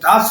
10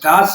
10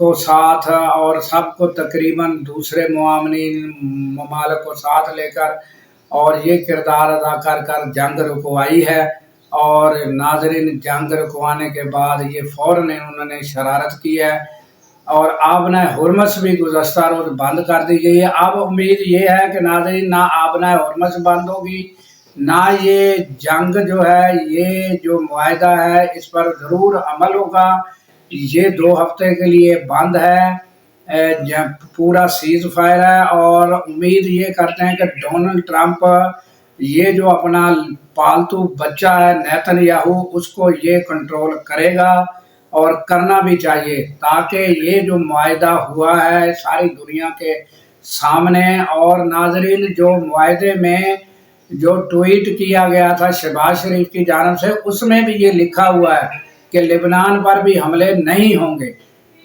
کو ساتھ اور سب کو تقریباً دوسرے معاونین ممالک کو ساتھ لے کر اور یہ کردار ادا کر کر جنگ رکوائی ہے۔ اور ناظرین، جنگ رکوانے کے بعد یہ فوراً انہوں نے شرارت کی ہے اور آبنہ ہرمز بھی گزشتہ روز بند کر دی گئی ہے۔ اب امید یہ ہے کہ ناظرین نہ آبنہ ہرمز بند ہوگی، نہ یہ جنگ جو ہے، یہ جو معاہدہ ہے اس پر ضرور عمل ہوگا۔ یہ 2 ہفتے کے لیے بند ہے، پورا سیز فائر ہے، اور امید یہ کرتے ہیں کہ ڈونلڈ ٹرمپ یہ جو اپنا پالتو بچہ ہے نیتن یاہو، اس کو یہ کنٹرول کرے گا اور کرنا بھی چاہیے، تاکہ یہ جو معاہدہ ہوا ہے ساری دنیا کے سامنے۔ اور ناظرین، جو معاہدے میں جو ٹویٹ کیا گیا تھا شہباز شریف کی جانب سے، اس میں بھی یہ لکھا ہوا ہے کہ لبنان پر بھی حملے نہیں ہوں گے،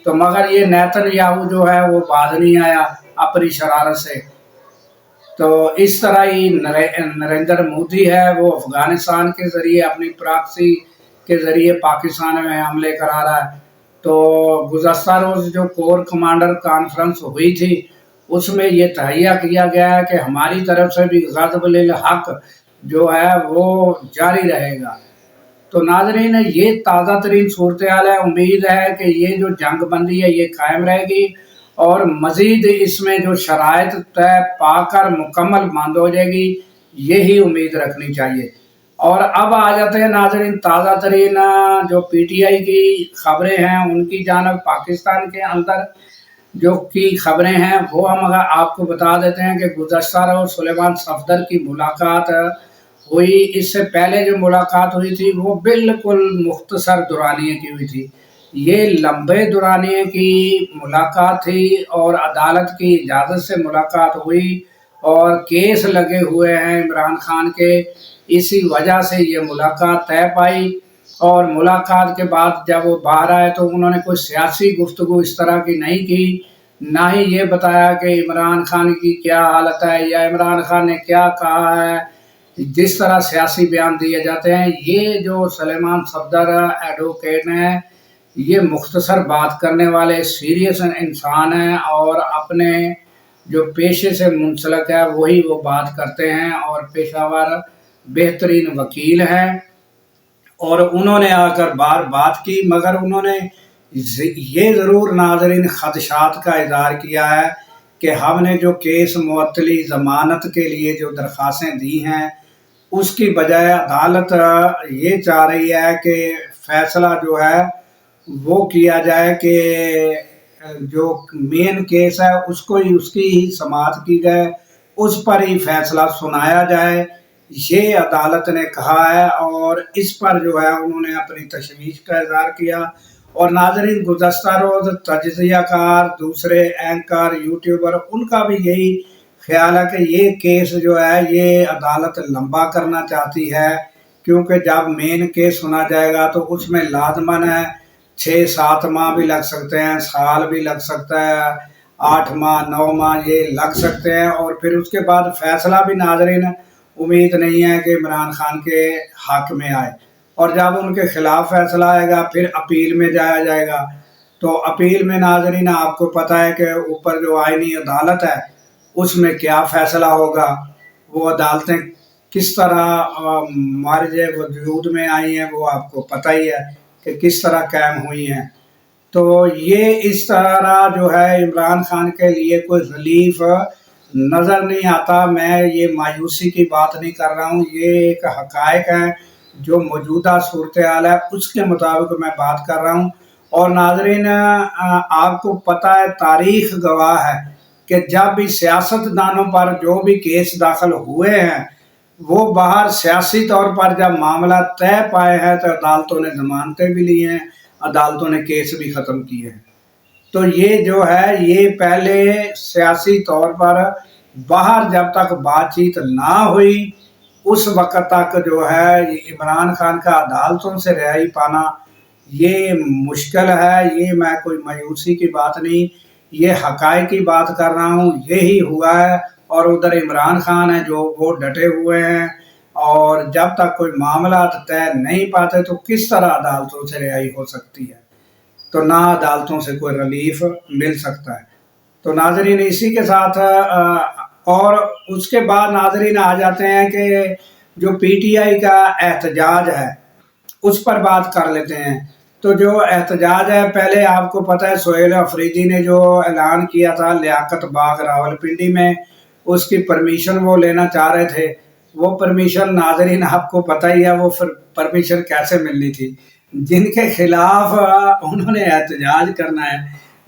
تو مگر یہ نیتن یاہو جو ہے وہ باز نہیں آیا اپنی شرارت سے۔ تو اس طرح ہی نریندر مودی ہے، وہ افغانستان کے ذریعے اپنی پراکسی کے ذریعے پاکستان میں حملے کرا رہا ہے۔ تو گزشتہ روز جو کور کمانڈر کانفرنس ہوئی تھی، اس میں یہ تہیہ کیا گیا ہے کہ ہماری طرف سے بھی غضب للحق جو ہے وہ جاری رہے گا۔ تو ناظرین، یہ تازہ ترین صورتحال ہے۔ امید ہے کہ یہ جو جنگ بندی ہے یہ قائم رہے گی اور مزید اس میں جو شرائط طے پا کر مکمل بند ہو جائے گی، یہی امید رکھنی چاہیے۔ اور اب آ جاتے ہیں ناظرین تازہ ترین جو پی ٹی آئی کی خبریں ہیں ان کی جانب۔ پاکستان کے اندر جو کی خبریں ہیں وہ ہم آپ کو بتا دیتے ہیں کہ گزشتہ روز سلیمان صفدر کی ملاقات ہوئی۔ اس سے پہلے جو ملاقات ہوئی تھی وہ بالکل مختصر دورانیے کی ہوئی تھی، یہ لمبے دورانیے کی ملاقات تھی اور عدالت کی اجازت سے ملاقات ہوئی، اور کیس لگے ہوئے ہیں عمران خان کے، اسی وجہ سے یہ ملاقات طے پائی۔ اور ملاقات کے بعد جب وہ باہر آئے تو انہوں نے کوئی سیاسی گفتگو اس طرح کی نہیں کی، نہ ہی یہ بتایا کہ عمران خان کی کیا حالت ہے یا عمران خان نے کیا کہا ہے۔ جس طرح سیاسی بیان دیے جاتے ہیں، یہ جو سلیمان صفدر ایڈوکیٹ ہیں، یہ مختصر بات کرنے والے سیریس انسان ہیں اور اپنے جو پیشے سے منسلک ہے وہی وہ بات کرتے ہیں، اور پیشہ ور بہترین وکیل ہیں۔ اور انہوں نے آ کر بار بات کی، مگر انہوں نے یہ ضرور ناظرین خدشات کا اظہار کیا ہے کہ ہم نے جو کیس معطلی ضمانت کے لیے جو درخواستیں دی ہیں، اس کی بجائے عدالت یہ چاہ رہی ہے کہ فیصلہ جو ہے وہ کیا جائے کہ جو مین کیس ہے اس کو ہی، اس کی ہی سماعت کی جائے، اس پر ہی فیصلہ سنایا جائے، یہ عدالت نے کہا ہے۔ اور اس پر جو ہے انہوں نے اپنی تشویش کا اظہار کیا۔ اور ناظرین، گزشتہ روز تجزیہ کار، دوسرے اینکر، یوٹیوبر، ان کا بھی یہی خیال ہے کہ یہ کیس جو ہے یہ عدالت لمبا کرنا چاہتی ہے، کیونکہ جب مین کیس سنا جائے گا تو اس میں لازماً ہے 6-7 ماہ بھی لگ سکتے ہیں، سال بھی لگ سکتا ہے، 8 ماہ 9 ماہ یہ لگ سکتے ہیں، اور پھر اس کے بعد فیصلہ بھی ناظرین امید نہیں ہے کہ عمران خان کے حق میں آئے، اور جب ان کے خلاف فیصلہ آئے گا پھر اپیل میں جایا جائے گا۔ تو اپیل میں ناظرین آپ کو پتہ ہے کہ اوپر جو آئینی عدالت ہے اس میں کیا فیصلہ ہوگا، وہ عدالتیں کس طرح مارج وجود میں آئی ہیں وہ آپ کو پتہ ہی ہے کہ کس طرح قائم ہوئی ہیں۔ تو یہ اس طرح جو ہے عمران خان کے لیے کوئی ریلیف نظر نہیں آتا۔ میں یہ مایوسی کی بات نہیں کر رہا ہوں، یہ ایک حقائق ہیں جو موجودہ صورتحال ہے اس کے مطابق میں بات کر رہا ہوں۔ اور ناظرین، آپ کو پتہ ہے، تاریخ گواہ ہے کہ جب بھی سیاست دانوں پر جو بھی کیس داخل ہوئے ہیں، وہ باہر سیاسی طور پر جب معاملہ طے پائے ہیں تو عدالتوں نے ضمانتیں بھی لی ہیں، عدالتوں نے کیس بھی ختم کیے ہیں۔ تو یہ جو ہے یہ پہلے سیاسی طور پر باہر جب تک بات چیت نہ ہوئی اس وقت تک جو ہے عمران خان کا عدالتوں سے رہائی پانا یہ مشکل ہے۔ یہ میں کوئی مایوسی کی بات نہیں، یہ حقائق کی بات کر رہا ہوں، یہی ہوا ہے۔ اور ادھر عمران خان ہے جو وہ ڈٹے ہوئے ہیں، اور جب تک کوئی معاملات طے نہیں پاتے تو کس طرح عدالتوں سے رہائی ہو سکتی ہے۔ تو نہ عدالتوں سے کوئی ریلیف مل سکتا ہے۔ تو ناظرین اسی کے ساتھ اور اس کے بعد ناظرین آ جاتے ہیں کہ جو پی ٹی آئی کا احتجاج ہے اس پر بات کر لیتے ہیں۔ تو جو احتجاج ہے، پہلے آپ کو پتہ ہے سہیل افریدی نے جو اعلان کیا تھا لیاقت باغ راولپنڈی میں، اس کی پرمیشن وہ لینا چاہ رہے تھے۔ وہ پرمیشن ناظرین آپ کو پتہ ہی ہے وہ پرمیشن کیسے ملنی تھی۔ جن کے خلاف انہوں نے احتجاج کرنا ہے،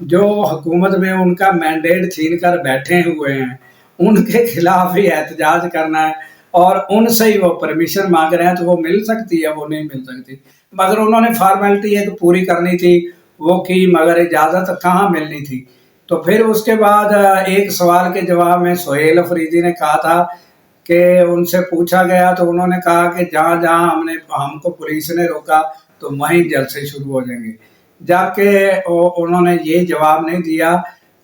جو حکومت میں ان کا مینڈیٹ چھین کر بیٹھے ہوئے ہیں، ان کے خلاف ہی احتجاج کرنا ہے اور ان سے ہی وہ پرمیشن مانگ رہے ہیں، تو وہ مل سکتی ہے؟ وہ نہیں مل سکتی۔ مگر انہوں نے فارمیلٹی ایک پوری کرنی تھی، وہ کی، مگر اجازت کہاں ملنی تھی۔ تو پھر اس کے بعد ایک سوال کے جواب میں سہیل افریدی نے کہا تھا کہ ان سے پوچھا گیا تو انہوں نے کہا کہ جہاں جہاں ہم کو پولیس نے روکا تو وہیں جلسے شروع ہو جائیں گے، جبکہ انہوں نے یہ جواب نہیں دیا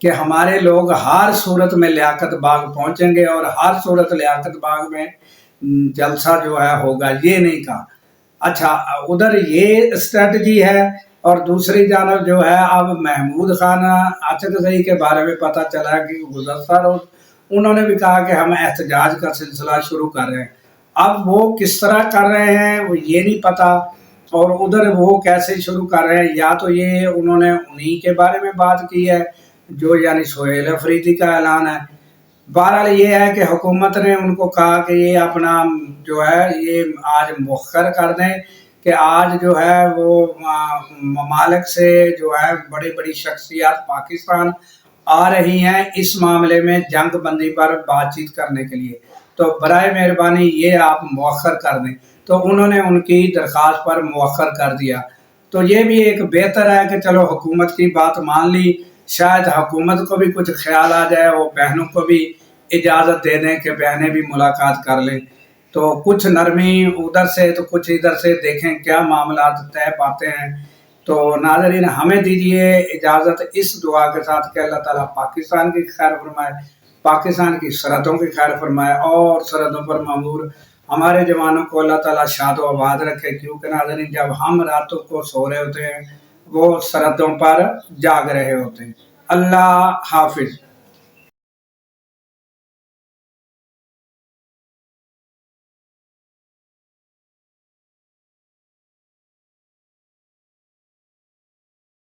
کہ ہمارے لوگ ہر صورت میں لیاقت باغ پہنچیں گے اور ہر صورت لیاقت باغ میں جلسہ جو ہے ہوگا، یہ نہیں کہا۔ اچھا، ادھر یہ اسٹریٹجی ہے، اور دوسری جانب جو ہے اب محمود خان اچکزئی کے بارے میں پتہ چلا کہ گزشتہ روز انہوں نے بھی کہا کہ ہم احتجاج کا سلسلہ شروع کر رہے ہیں۔ اب وہ کس طرح کر رہے ہیں وہ یہ نہیں پتا، اور ادھر وہ کیسے شروع کر رہے ہیں، یا تو یہ انہوں نے انہی کے بارے میں بات کی ہے جو یعنی سہیل افریدی کا اعلان ہے۔ بہرحال یہ ہے کہ حکومت نے ان کو کہا کہ یہ اپنا جو ہے یہ آج مؤخر کر دیں، کہ آج جو ہے وہ ممالک سے جو ہے بڑی بڑی شخصیات پاکستان آ رہی ہیں اس معاملے میں جنگ بندی پر بات چیت کرنے کے لیے، تو برائے مہربانی یہ آپ مؤخر کر دیں۔ تو انہوں نے ان کی درخواست پر مؤخر کر دیا، تو یہ بھی ایک بہتر ہے کہ چلو حکومت کی بات مان لی، شاید حکومت کو بھی کچھ خیال آ جائے، وہ بہنوں کو بھی اجازت دے دیں کہ بہنیں بھی ملاقات کر لیں، تو کچھ نرمی ادھر سے تو کچھ ادھر سے، دیکھیں کیا معاملات طے پاتے ہیں۔ تو ناظرین ہمیں دیجیے اجازت اس دعا کے ساتھ کہ اللہ تعالیٰ پاکستان کی خیر فرمائے، پاکستان کی سرحدوں کی خیر فرمائے، اور سرحدوں پر معمور ہمارے جوانوں کو اللہ تعالیٰ شاد و آباد رکھے، کیونکہ ناظرین جب ہم راتوں کو سو رہے ہوتے ہیں وہ سرحدوں پر جاگ رہے ہوتے ہیں۔ اللہ حافظ۔